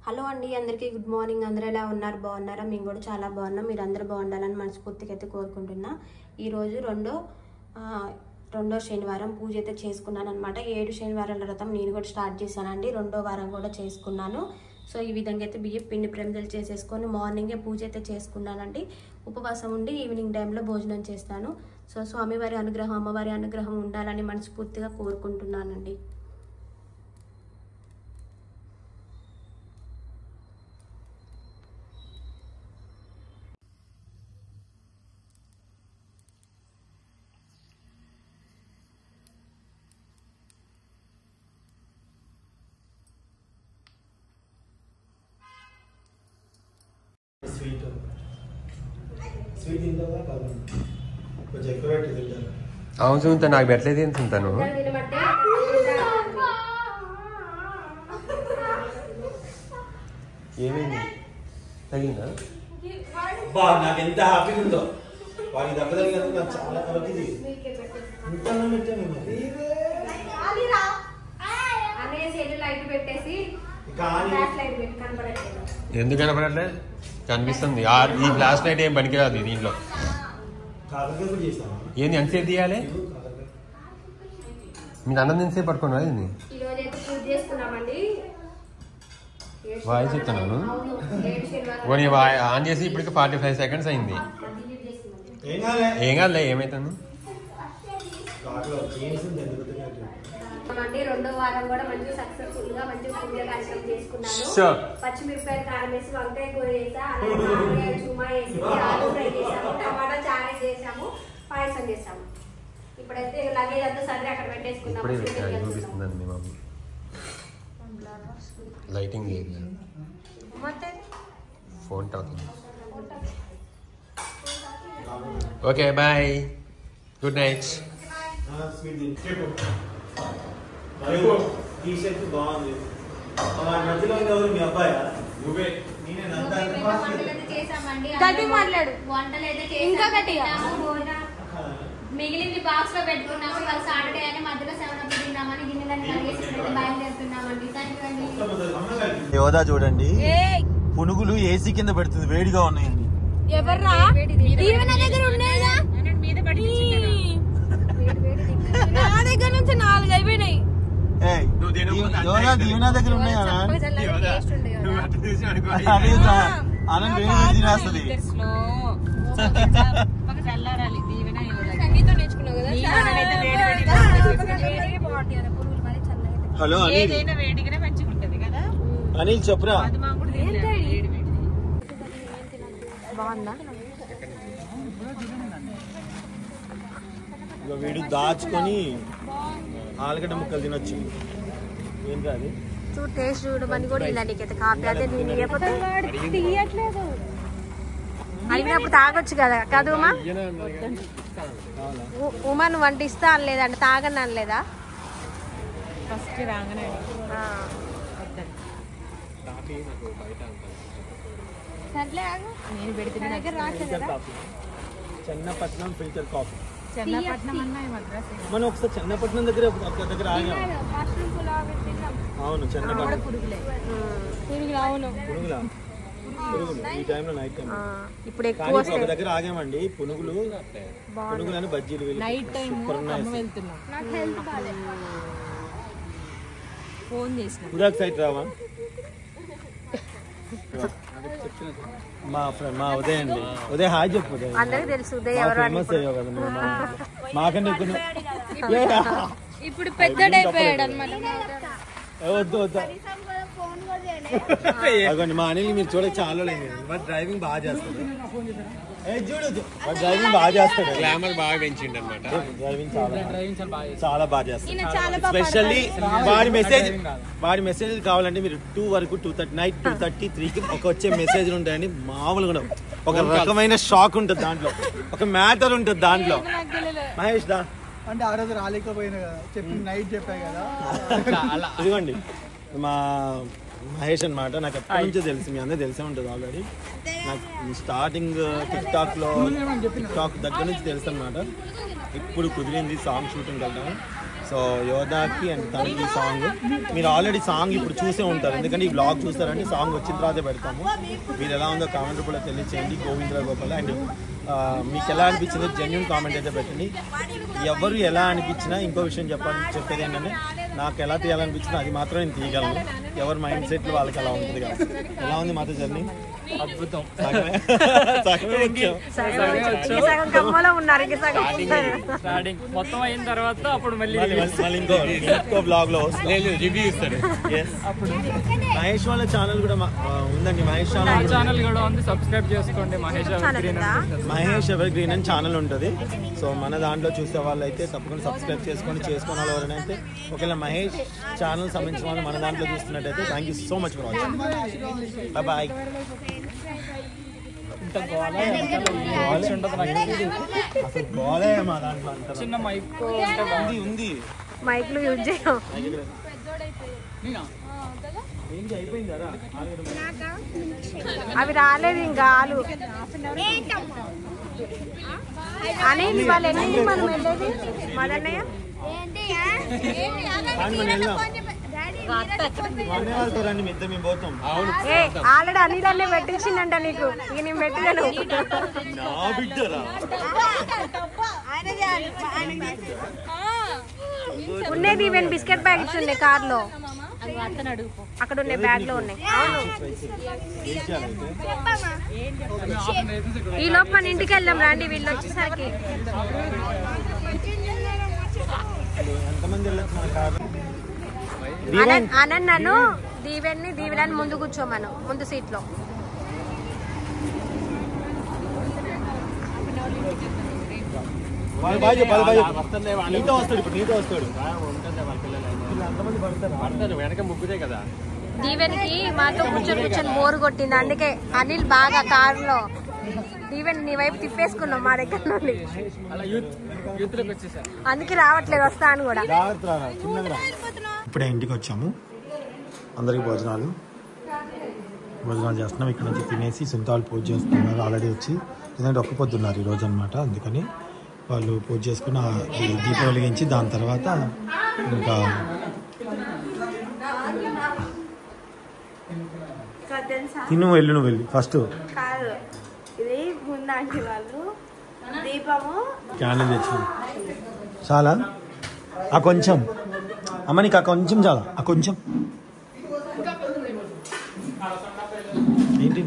Hello అండి, అందరికీ good morning. అందరూ ఎలా ఉన్నారు? బాగున్నారా? మేము కూడా చాలా బాగున్నాం. మీరు అందరూ బాగుండాలని మనస్ఫూర్తిగా అయితే కోరుకుంటున్నా. ఈరోజు రెండో శనివారం పూజ అయితే చేసుకున్నాను అనమాట. 7 శనివారాల వ్రతం నేను కూడా స్టార్ట్ చేశానండి. 2వ వారం కూడా చేసుకున్నాను. సో ఈ విధంగా అయితే బియ్యం పిండి ప్రమిదలు చేసేసుకొని మార్నింగే పూజ అయితే చేసుకున్నానండి. ఉపవాసం ఉండి ఈవినింగ్ టైంలో భోజనం చేస్తాను. సో స్వామివారి అనుగ్రహం, అమ్మవారి అనుగ్రహం ఉండాలని మనస్ఫూర్తిగా కోరుకుంటున్నానండి. అవును సుంత, నాకు పెట్టలేదు ఏం తింటాను. ఏమైంది? తగిలిందా? నాకు ఎంత హ్యాపీగా ఉందో వారికి దెబ్బతగినందుకు నాకు చాలా హ్యాపీ. ఎందుకు కనపడట్లేదు? కనిపిస్తుంది. ఈ ఫ్లాష్ లైట్ ఏం పనికిరాదు దీంట్లో. ఏంది ఎంతసేపు తీయాలి? మీరు అన్నం ఎంతసేపు పడుకున్నా? ఏంది వాయిస్ చెప్తున్నాను. ఆన్ చేసి ఇప్పటికి 45 సెకండ్స్ అయింది. ఏం కాదులే, ఏమైతుంది? 2వ వారం కూడా మంచిగా సక్సెస్ఫుల్ గా మంచిగా పూజ కార్యక్రమం చేసుకున్నాను. పచ్చిమిరపకాయలు కారం వేసి వంకాయ కూర చేసా, అలాగే చుమా వేసి ఆలు ఫ్రై చేసాము, టమాటా చారు చేసాము, పాయసం చేసాము. ఇప్పుడైతే లగేజ్ అంతా సర్ది అక్కడ పెట్టేసుకున్నాము. Lighting phone talking. Okay bye, good night. T shirt బాగుంది. మధ్యలో ఎవరు? మీ అబ్బాయి? నువ్వే. మిగిలింది బాక్స్ లో పెట్టుకున్నాము. ఇవాళ సాటర్డే అని మధ్యలో 7 తిన్నామని గిన్నెలని కలిగేసి బయలుదేరుతున్నామండి. యోదా చూడండి, పునుగులు ఏసీ కింద పెడుతుంది, వేడిగా ఉన్నాయండి. ఎవర్రా నా దగ్గర నుంచి 4 అయిపోయినాయి. దీవెన దగ్గర ఉన్నాయి కదా, ఆనంద్ వేడి తినేస్తుంది. హలో అనిల్ చెప్పురా. బాగుందా? వీడు దాచుకొని ఆలుగడ్డ ముక్కలు తినొచ్చు. ఏం కాదు, టేస్ట్ చూడమని కూడా ఇలా నీకైతే కాపీ. అదే నేను తీయట్లేదు, అడిగినప్పుడు తాగొచ్చు కదా. కాదు ఉమా? ఉమా నువ్వు వంట ఇస్తా అనలేదండి, తాగని అనలేదా? Chennapatnam filter coffee. మనం ఒకసారి చెన్నపట్నం దగ్గర ఆగాం. అవును, చెన్నపట్నం పురుగులా ఈ టైంలో నైట్ టైం. ఇప్పుడు ఒక దగ్గర ఆగామండి. పునుగులు అని బజ్జీలు ఉదాక్ సైట్ రావా? మా ఉదయ్ అండి. ఉదయ్ హాయ్ చెప్పు. అందరికి తెలుసు ఉదయ్ ఫేమస్ అయ్యావు కదా మాకంటే. ఇప్పుడు పెద్దడైపోయాడు అనమాట. వద్దు అదండి, మా అనిల్ మీరు చూడ చాలా లేదు. వాడు డ్రైవింగ్ బాగా చేస్తాడు. డ్రైవింగ్ బాగా చేస్తాడు. గ్లామర్ బాగా పెంచిండు అనమాట. డ్రైవింగ్ చాలా బాగా చేస్తాడు. ఎస్పెషల్లీ వాడి మెసేజ్ కావాలంటే మీరు 2 వరకు, 2:30 నైట్ 2:30, 3కి ఒక వచ్చే మెసేజ్లు ఉంటాయండి. మామూలుగా ఒక రకమైన షాక్ ఉంటుంది దాంట్లో, ఒక మ్యాటర్ ఉంటుంది దాంట్లో. మహేష్ దా అంటే ఆ రోజు రాలేకపోయినా కదా, చెప్పి నైట్ చెప్పా కదా. ఇదిగోండి మా మహేష్ అనమాట. నాకు ఎప్పటి నుంచో తెలుసు, మీ అందరూ తెలిసే ఉంటుంది ఆల్రెడీ. నాకు స్టార్టింగ్ టిక్ టాక్ దగ్గర నుంచి తెలుసు అనమాట. ఇప్పుడు కుదిరింది సాంగ్ షూటింగ్కి వెళ్తాము. సో యోధాకి అండ్ తనకి సాంగ్ మీరు ఆల్రెడీ సాంగ్ ఇప్పుడు చూసే ఉంటారు, ఎందుకంటే ఈ బ్లాగ్ చూస్తారంటే సాంగ్ వచ్చిన తర్వాతే పెడతాము. మీరు ఎలా ఉందో కామెంట్ రూపంలో తెలియచేయండి. గోవిందరావు గోపాల్ అండ్ మీకు ఎలా అనిపించిందో జెన్యున్ కామెంట్ అయితే పెట్టండి. ఎవరు ఎలా అనిపించినా ఇంకో విషయం చెప్పేది ఏంటంటే నాకు ఎలా తీయాలనిపించినా అది మాత్రం నేను తీయగలను. ఎవరి మైండ్ సెట్లు వాళ్ళకి ఎలా ఉంటుంది కదా. ఎలా ఉంది మాతో జర్నీ? అద్భుతం. మొత్తం అయిన తర్వాత అప్పుడు మళ్ళీ ఇంకో బ్లాగ్ లో రివ్యూ ఇస్తాడు. మహేష్ వాళ్ళ ఛానల్ కూడా ఉందండి. మహేష్ ఛానల్ కూడా ఉంది, సబ్స్క్రైబ్ చేసుకోండి. మహేష్ ఎవర్ గ్రీన్ అని ఛానల్ ఉంటుంది. సో మన దాంట్లో చూసే వాళ్ళు అయితే తప్పకుండా సబ్స్క్రైబ్ చేసుకొని వాళ్ళు ఎవరైనా అయితే ఒకవేళ మహేష్ ఛానల్ సంబంధించిన వాళ్ళు మన దాంట్లో చూస్తున్నట్టయితే thank you so much for watching. Bye. చిన్న మైక్ ఉంది, మైక్లు యూజ్ చేయం. అవి రాలేదు ఇంకా ఆలు అని వాళ్ళు ఎన్ని మనం వెళ్ళేది మదన్నయ్య ఆల్రెడీ అనిలనే పెట్టించిందంట నీకు. ఇక నేను పెట్టాను. ఉండేది ఈవెన్ బిస్కెట్ ప్యాకెట్స్ ఉన్నాయి కార్ లో, అక్కడ ఉన్నాయి, బ్యాగ్ లో ఉన్నాయి. ఈ లోపు మన ఇంటికి వెళ్దాం రండి వీళ్ళు వచ్చేసరికి. అనన్నను దీవెన్ని ముందు కూర్చోమను, ముందు సీట్ లో. వెనక ముగ్గురే కదా. దీవెన్కి మాతో కూర్చొని బోరు కొట్టింది, అందుకే అనిల్ బాగా కారులో దీవెన్ నీ వైపు తిప్పేసుకున్నాం మా దగ్గర నుండి. అందుకే రావట్లేదు, వస్తాను కూడా. ఇప్పుడే ఇంటికి వచ్చాము, అందరికి భోజనాలు చేస్తున్నాం. ఇక్కడ నుంచి తినేసి సుంతాలు పూజ చేస్తున్నారు ఆల్రెడీ వచ్చి. ఎందుకంటే ఒక్క పొద్దున్నారు ఈరోజు అనమాట, అందుకని వాళ్ళు పూజ చేసుకున్న దీపం వెలిగించి దాని తర్వాత ఇంకా తిను వెళ్ళు, నువ్వు వెళ్ళి ఫస్ట్ క్యాండిల్ తెచ్చింది. చాలా ఆ కొంచెం అమ్మ, నీకు ఆ కొంచెం చాలా, ఆ కొంచెం. ఏంటి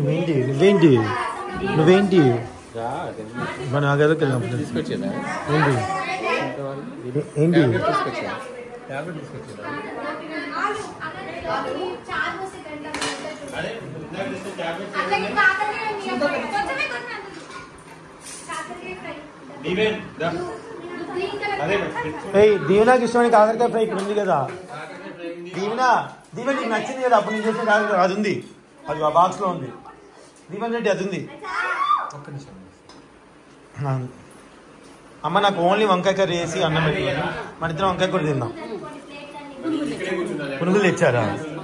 నువ్వేంటి మన ఆగదకి వెళ్దాం. ఏంటి దీవెనాకి ఇష్టమైన కాకరకాయ ఫ్రై ఇక్కడ ఉంది కదా. దీవెన నీకు నచ్చింది కదా అప్పుడు నేను చేసిన కాకరకాయ, అది ఉంది, అది ఆ బాక్స్ లో ఉంది. దీవెన్ రెడ్డి అది ఉంది. అమ్మ నాకు ఓన్లీ వంకాయ కర్రీ వేసి అన్నం పెట్టుకుని మన ఇద్దరం వంకాయ కూర తిన్నాం. పునుగులు తెచ్చారా?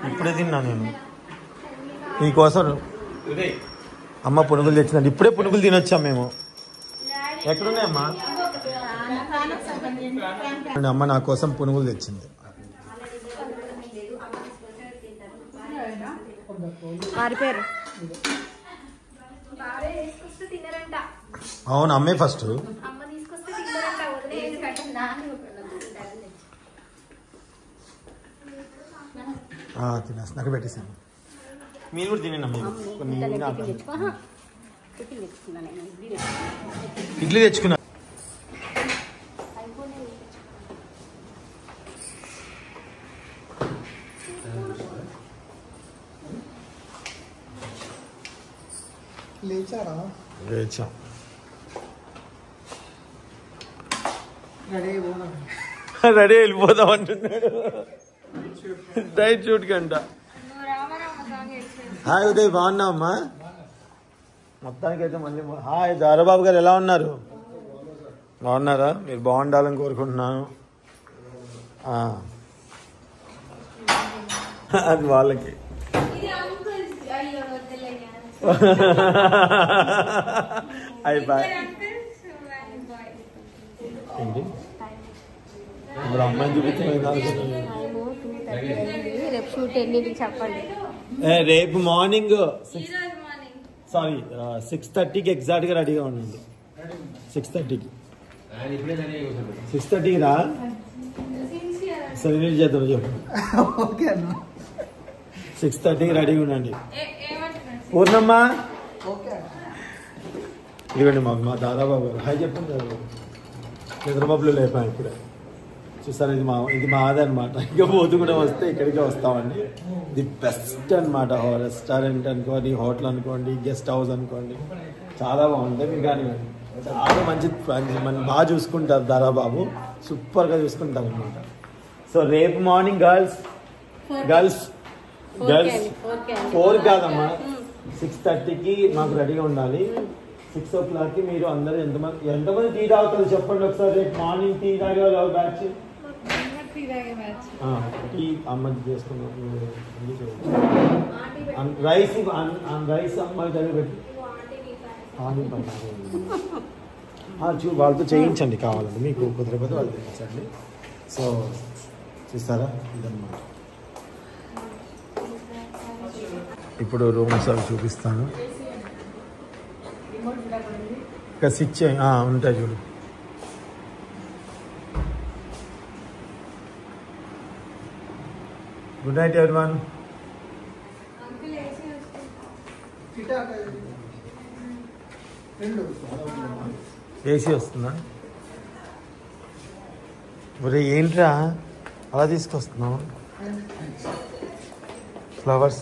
ఇప్పుడే తిన్నా నేను మీకోసం. అమ్మ పునుగులు తెచ్చిందండి, ఇప్పుడే పునుగులు తినొచ్చాం మేము. ఎక్కడున్నాయమ్మా? అమ్మ నా కోసం పునుగులు తెచ్చింది. అవును, అమ్మే ఫస్ట్. తినేసి నాకు పెట్టేసాను. మీరు కూడా తినండి అమ్మ. ఇడ్లీ తెచ్చుకున్నా. లేచారా? లేచా. రెడీ వెళ్ళిపోదాం అంటున్నాడు డైట్ షూట్ కంట. హాయ్ ఉదయ్, బాగున్నావమ్మా? మొత్తానికి అయితే మళ్ళీ హాయ్. దారాబాబు గారు ఎలా ఉన్నారు? బాగున్నారా? మీరు బాగుండాలని కోరుకుంటున్నాను. అది వాళ్ళకి. అయిపోయి ఇప్పుడు అమ్మాయిని చూపించలేదు. రేపు షూట్ ఎన్నింటికి చెప్పండి. రేపు మార్నింగ్ 6:30కి ఎగ్జాక్ట్గా రెడీగా ఉండండి. 6:30కి 6:30కి రా. సరే నేను చేద్దాం చెప్పు. ఓకే అన్న. 6:30కి రెడీగా ఉండండి. పూర్ణమ్మ ఇదిగోండి మా దాదాబాబు గారు హాయ్ చెప్పండి. నిద్రబాబులు లేపాను ఇప్పుడే చూసారు. ఇది మాదే అనమాట. ఇంకా పోతు కూడా వస్తే ఇక్కడికే వస్తామండి. ది బెస్ట్ అనమాట. రెస్టారెంట్ అనుకోండి, హోటల్ అనుకోండి, గెస్ట్ హౌస్ అనుకోండి, చాలా బాగుంటుంది. మీరు కానీ చాలా మంచి బాగా చూసుకుంటారు దాదాబాబు, సూపర్గా చూసుకుంటారు అనమాట. సో రేపు మార్నింగ్ గర్ల్స్ 4 కాదమ్మా 6:30కి మాకు రెడీగా ఉండాలి. 6 o'clockకి మీరు అందరూ ఎంతమంది టీ తాగుతారు చెప్పండి ఒకసారి. రేపు మార్నింగ్ టీ తాగే వాళ్ళు బ్యాచ్ టీ అమ్మది చేసుకున్నాం. రైస్ అమ్మాయి దగ్గర పెట్టి వాళ్ళతో చేయించండి కావాలండి. మీకు కుదరకపోతే వాళ్ళు చేయించండి. సో చూస్తారా ఇదన్నమాట. ఇప్పుడు రూమ్స్ అవి చూపిస్తాను. ఇంకా స్విచ్ ఉంటాయి చూడు. Good night everyone. ఏసీ వస్తుందా? ఒరే ఏంట్రా అలా తీసుకొస్తున్నావు? ఫ్లవర్స్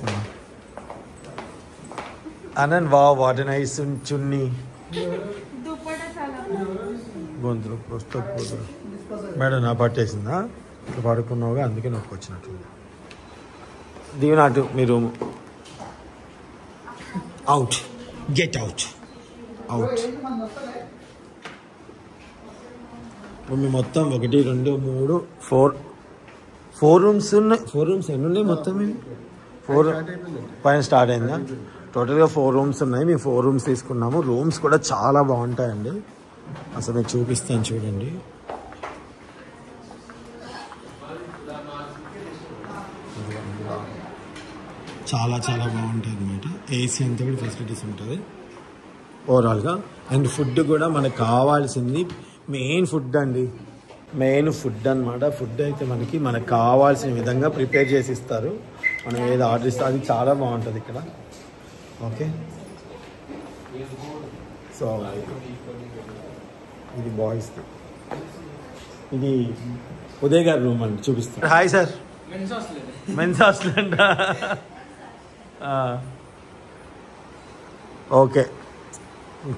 అనంత్ వాట్ నైస్ చున్నీ గొంతులు వస్తకపోదు. మేడం నా పట్టేసిందా? ఇట్లా పడుకున్నావుగా అందుకే నొప్పి వచ్చినట్టుంది. దీవెనాటు మీ room. Out get out out. మీ మొత్తం 1 2 3 4 రూమ్స్ ఉన్నాయి. 4 రూమ్స్ ఎన్ని ఉన్నాయి మొత్తం? 4 పైన స్టార్ట్ అయిందా? టోటల్గా 4 రూమ్స్ ఉన్నాయి. మేము 4 రూమ్స్ తీసుకున్నాము. రూమ్స్ కూడా చాలా బాగుంటాయండి. అసలు మీకు చూపిస్తాను చూడండి. చాలా చాలా బాగుంటుంది అనమాట. ఏసీ అంతా కూడా ఫెసిలిటీస్ ఉంటుంది ఓవరాల్గా. అండ్ ఫుడ్ కూడా మనకు కావాల్సింది మెయిన్ ఫుడ్ అండి. మెయిన్ ఫుడ్ అనమాట. ఫుడ్ అయితే మనకు కావాల్సిన విధంగా ప్రిపేర్ చేసి ఇస్తారు. మనం ఏది ఆర్డర్ ఇస్తే అది చాలా బాగుంటుంది ఇక్కడ. ఓకే సో ఇది బాయ్స్ది. ఇది ఉదయ్ గారి రూమ్ అండి చూపిస్తాను. Hi sir. మెన్స్ హాస్టల్ అంట. ఓకే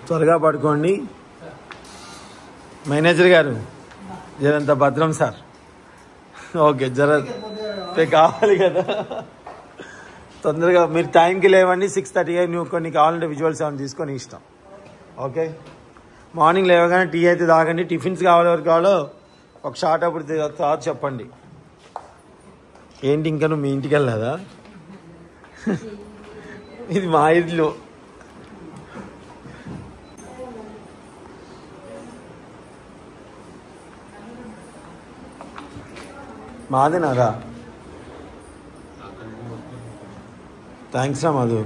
త్వరగా పడుకోండి. మేనేజర్ గారు జరంత భద్రం సార్. ఓకే జర కావాలి కదా తొందరగా. మీరు టైంకి లేవండి. 6:30 నువ్వు కొన్ని కావాలంటే విజువల్స్ ఏమైనా తీసుకొని ఇష్టం. ఓకే మార్నింగ్ లేవగానే టీ అయితే తాగండి. టిఫిన్స్ కావాలి ఎవరికి కావాలో ఒక షార్ట్ అప్పుడు తర్వాత చెప్పండి. ఏంటి ఇంకా నువ్వు మీ ఇంటికి వెళ్ళదా? ఇది మా ఇల్లు. మాదేనారా? థ్యాంక్స్ రా మధు.